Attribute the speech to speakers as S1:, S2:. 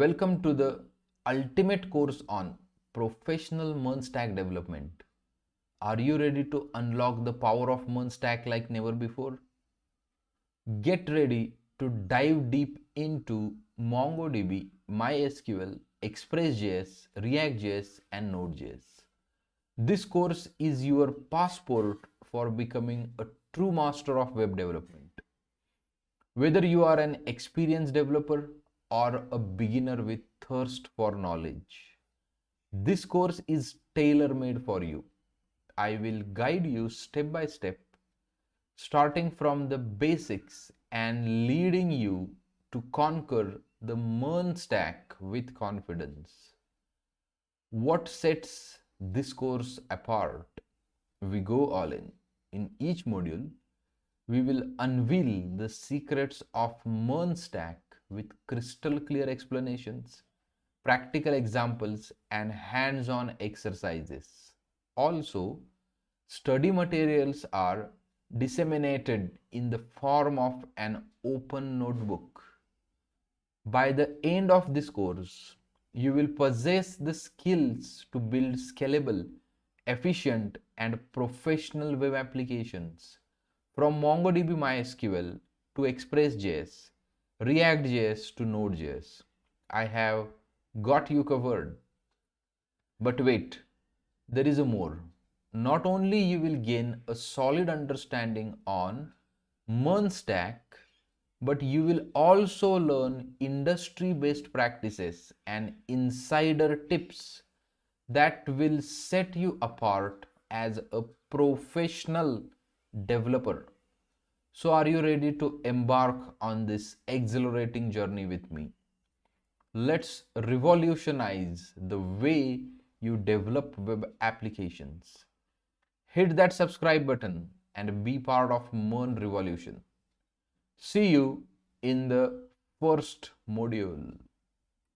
S1: Welcome to the ultimate course on professional MERN stack development. Are you ready to unlock the power of MERN stack like never before? Get ready to dive deep into MongoDB, MySQL, Express.js, React.js, and Node.js. This course is your passport for becoming a true master of web development. Whether you are an experienced developer or a beginner with thirst for knowledge, this course is tailor made for you. I will guide you step by step, starting from the basics and leading you to conquer the MERN stack with confidence. What sets this course apart? We go all in. In each module, we will unveil the secrets of MERN stack with crystal clear explanations, practical examples, and hands-on exercises. Also, study materials are disseminated in the form of an open notebook. By the end of this course, you will possess the skills to build scalable, efficient, and professional web applications from MongoDB MySQL to Express.js, React.js to Node.js. I have got you covered. But wait, there is a more. Not only you will gain a solid understanding on MERN stack, but you will also learn industry based practices and insider tips that will set you apart as a professional developer. So, are you ready to embark on this exhilarating journey with me? Let's revolutionize the way you develop web applications. Hit that subscribe button and be part of MERN revolution. See you in the first module.